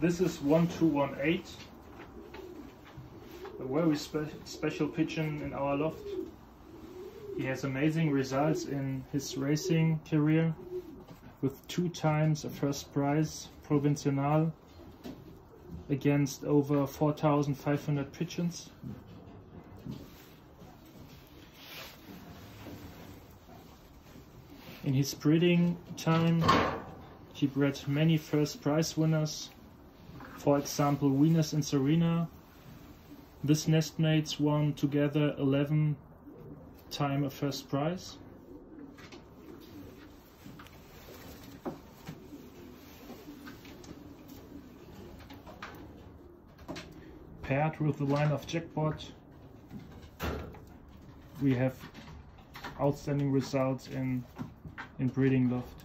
This is 1218, a very special pigeon in our loft. He has amazing results in his racing career, with 2 times a first prize provincial against over 4,500 pigeons. In his breeding time, he bred many first prize winners. For example, Venus and Serena. This nestmates won together 11 times a first prize. Paired with the line of Jackpot, we have outstanding results in breeding loft.